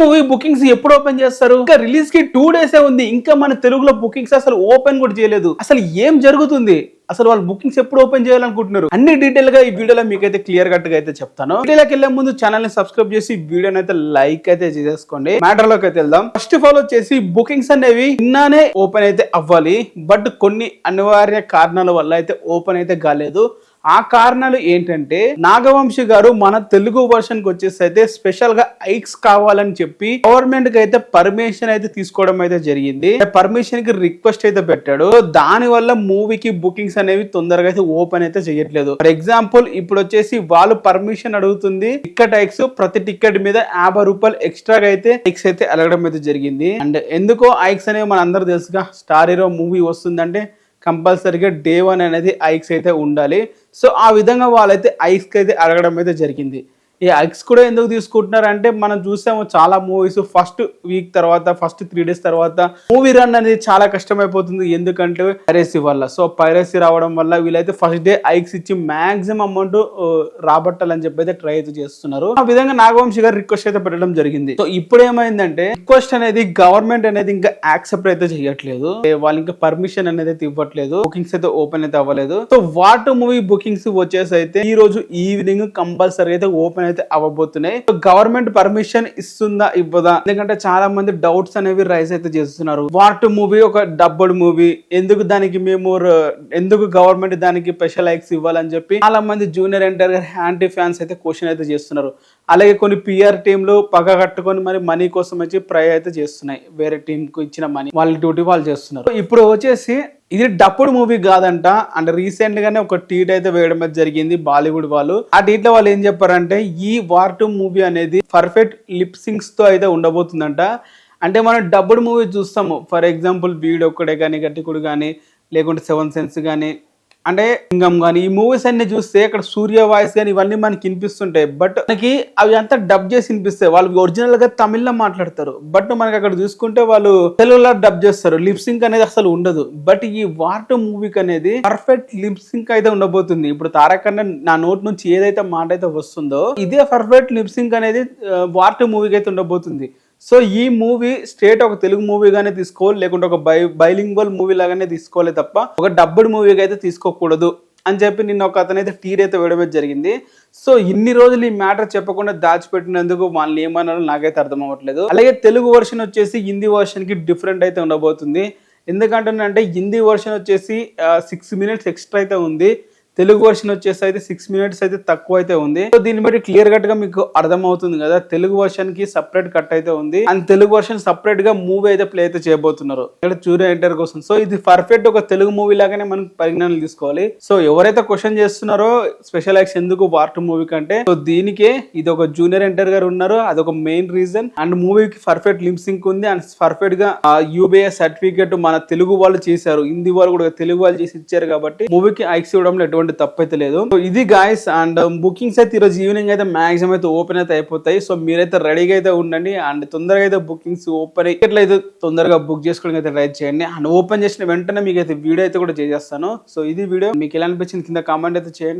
Movie bookings ఎప్పుడు open చేస్తారు? ఇంకా రిలీజ్ కి 2 days ఉంది. ఇంకా మన తెలుగులో బుకింగ్స్ అసలు ఓపెన్ కూడా చేయలేదు. అసలు ఏం జరుగుతుంది? అసలు వాళ్ళు బుకింగ్స్ ఎప్పుడు ఓపెన్ చేయాలనుకుంటున్నారు? అన్ని డీటెయిల్ గా ఈ వీడియోలో మీకైతే క్లియర్ కట్ గా అయితే చెప్తాను. వీడియోలోకి వెళ్లే ముందు ఛానల్ ని సబ్స్క్రైబ్ చేసి వీడియోని అయితే లైక్ అయితే చేసేసుకోండి. మ్యాటర్ లోకి అయితే వెళ్దాం. ఫస్ట్ ఆఫ్ ఆల్ వచ్చేసి బుకింగ్స్ అనేవి నిన్ననే ఓపెన్ అయితే అవ్వాలి, బట్ కొన్ని అనివార్య కారణాల వల్ల అయితే ఓపెన్ అయితే కాలేదు. ఆ కారణాలు ఏంటంటే, నాగవంశి గారు మన తెలుగు వర్షన్ కి వచ్చేసి అయితే స్పెషల్ గా ఐక్స్ కావాలని చెప్పి గవర్నమెంట్ కి అయితే పర్మిషన్ అయితే తీసుకోవడం అయితే జరిగింది. పర్మిషన్ కి రిక్వెస్ట్ అయితే పెట్టాడు. దాని వల్ల మూవీకి బుకింగ్స్ అనేవి తొందరగా అయితే ఓపెన్ అయితే చేయట్లేదు. ఫర్ ఎగ్జాంపుల్ ఇప్పుడు వచ్చేసి వాళ్ళు పర్మిషన్ అడుగుతుంది టికెట్ ఐక్స్, ప్రతి టికెట్ మీద 50 రూపాయలు ఎక్స్ట్రాగా అయితే ఐక్స్ అయితే అడగడం అయితే జరిగింది. అండ్ ఎందుకో ఐక్స్ అనేవి మన అందరూ తెలుసుగా, స్టార్ హీరో మూవీ వస్తుందంటే కంపల్సరీగా Day 1 అనేది ఐక్స్ అయితే ఉండాలి. సో ఆ విధంగా వాళ్ళైతే ఐక్స్ అయితే అడగడం అయితే జరిగింది. ఈ ఐక్స్ కూడా ఎందుకు తీసుకుంటున్నారు అంటే, మనం చూసాము చాలా మూవీస్ ఫస్ట్ వీక్ తర్వాత, ఫస్ట్ 3 days తర్వాత మూవీ రన్ అనేది చాలా కష్టమైపోతుంది. ఎందుకంటే పైరసీ వల్ల. సో పైరసీ రావడం వల్ల వీళ్ళైతే ఫస్ట్ డే ఐక్స్ ఇచ్చి మాక్సిమం అమౌంట్ రాబట్టాలని చెప్పి అయితే ట్రై అయితే చేస్తున్నారు. ఆ విధంగా నాగవంశి గారు రిక్వెస్ట్ అయితే పెట్టడం జరిగింది. సో ఇప్పుడు ఏమైందంటే, రిక్వెస్ట్ అనేది గవర్నమెంట్ అనేది ఇంకా యాక్సెప్ట్ అయితే చేయట్లేదు. వాళ్ళు ఇంకా పర్మిషన్ అనేది అయితే ఇవ్వట్లేదు. బుకింగ్స్ అయితే ఓపెన్ అయితే అవ్వలేదు. సో వాట్ మూవీ బుకింగ్స్ వచ్చేసి అయితే ఈ రోజు ఈవినింగ్ కంపల్సరీ అయితే ఓపెన్ అయితే అవ్వబోతున్నాయి. గవర్నమెంట్ పర్మిషన్ ఇస్తుందా ఇవ్వదా? ఎందుకంటే చాలా మంది డౌట్స్ అనేవి రైజ్ అయితే చేస్తున్నారు. వాట్ మూవీ ఒక డబ్బుడ్ మూవీ, ఎందుకు గవర్నమెంట్ దానికి స్పెషల్ ఐక్స్ ఇవ్వాలని చెప్పి చాలా మంది జూనియర్ ఎన్టీఆర్ గారి యాంటీ ఫ్యాన్స్ అయితే క్వశ్చన్ అయితే చేస్తున్నారు. అలాగే కొన్ని పిఆర్ టీంలు పగ కట్టుకొని మరి మనీ కోసం వచ్చి ట్రై అయితే చేస్తున్నాయి. వేరే టీం కు ఇచ్చిన మనీ వాళ్ళ డ్యూటీ వాళ్ళు చేస్తున్నారు. ఇప్పుడు వచ్చేసి ఇది డప్పుడు మూవీ కాదంట. అండ్ రీసెంట్ గానే ఒక ట్వీట్ అయితే వేయడం జరిగింది బాలీవుడ్ వాళ్ళు. ఆ ట్వీట్ లో వాళ్ళు ఏం చెప్పారంటే, ఈ వార్ 2 మూవీ అనేది పర్ఫెక్ట్ లిప్ సింక్స్ తో అయితే ఉండబోతుందంట. అంటే మనం డబ్బుడ్ మూవీ చూస్తాము, ఫర్ ఎగ్జాంపుల్ వీడు ఒక్కడే కానీ, గట్టికుడు కానీ, లేకుంటే 7 సెన్స్ కానీ, అంటే సింగం కానీ, ఈ మూవీస్ అన్ని చూస్తే అక్కడ సూర్య వాయిస్ కానీ ఇవన్నీ మనకి వినిపిస్తుంటాయి. బట్ మనకి అవి అంతా డబ్ చేసి వినిపిస్తాయి. వాళ్ళు ఒరిజినల్ గా తమిళ్లో మాట్లాడతారు, బట్ మనకి అక్కడ చూసుకుంటే వాళ్ళు తెలుగులో డబ్ చేస్తారు. లిప్ సింక్ అనేది అసలు ఉండదు. బట్ ఈ వార్ 2 మూవీకి అనేది పర్ఫెక్ట్ లిప్ సింక్ అయితే ఉండబోతుంది. ఇప్పుడు తారకన్న నా నోట్ నుంచి ఏదైతే మాట అయితే వస్తుందో, ఇదే పర్ఫెక్ట్ లిప్ సింక్ అనేది వార్ 2 మూవీకి అయితే ఉండబోతుంది. సో ఈ మూవీ స్ట్రేట్ ఒక తెలుగు మూవీగానే తీసుకోవాలి, లేకుంటే ఒక బైలింగ్వల్ మూవీ లాగానే తీసుకోవాలి తప్ప ఒక డబ్బుడ్ మూవీగా అయితే తీసుకోకూడదు అని చెప్పి నిన్న ఒక అతనైతే టీర్ అయితే వేయడం జరిగింది. సో ఇన్ని రోజులు ఈ మ్యాటర్ చెప్పకుండా దాచిపెట్టినందుకు వాళ్ళు ఏమన్నారో నాకైతే అర్థం అవ్వట్లేదు. అలాగే తెలుగు వర్షన్ వచ్చేసి హిందీ వర్షన్ కి డిఫరెంట్ అయితే ఉండబోతుంది. ఎందుకంటే హిందీ వర్షన్ వచ్చేసి 6 minutes ఎక్స్ట్రా అయితే ఉంది. తెలుగు వర్షన్ వచ్చేసి అయితే 6 minutes అయితే తక్కువ అయితే ఉంది. సో దీన్ని బట్టి క్లియర్ కట్ గా మీకు అర్థం అవుతుంది కదా, తెలుగు వర్షన్ కి సపరేట్ కట్ అయితే ఉంది. అండ్ తెలుగు వర్షన్ సపరేట్ గా మూవీ అయితే ప్లే అయితే చేయబోతున్నారు ఇక్కడ సూర్య ఎన్టీఆర్ కోసం. సో ఇది పర్ఫెక్ట్ ఒక తెలుగు మూవీ లాగానే మనం పరిజ్ఞానం తీసుకోవాలి. సో ఎవరైతే క్వశ్చన్ చేస్తున్నారో స్పెషల్ యాక్స్ ఎందుకు వార్ 2 మూవీ కంటే, సో దీనికే ఇది ఒక జూనియర్ ఎన్టీఆర్ గారు ఉన్నారు, అదొక మెయిన్ రీజన్. అండ్ మూవీకి పర్ఫెక్ట్ లిప్ సింక్ ఉంది. అండ్ పర్ఫెక్ట్ గా యూబీఎస్ సర్టిఫికేట్ మన తెలుగు వాళ్ళు చేశారు, హిందీ వాళ్ళు కూడా తెలుగు వాళ్ళు చేసి ఇచ్చారు కాబట్టి మూవీకి ఐక్స్ ఇవ్వడంలో ఎటువంటి తప్పైతే లేదు. సో ఇది గాయస్. అండ్ బుకింగ్స్ అయితే ఈరోజు ఈవినింగ్ అయితే మాక్సిమం అయితే ఓపెన్ అయితే అయిపోతాయి. సో మీరైతే రెడీగా అయితే ఉండండి. అండ్ తొందరగా అయితే బుకింగ్స్ ఓపెన్ అయితే తొందరగా బుక్ చేసుకోవడానికి అయితే ట్రై చేయండి. అండ్ ఓపెన్ చేసిన వెంటనే మీకు అయితే వీడియో అయితే కూడా చేసేస్తాను. సో ఇది వీడియో మీకు ఎలా అనిపించింది కింద కామెంట్ అయితే చేయండి.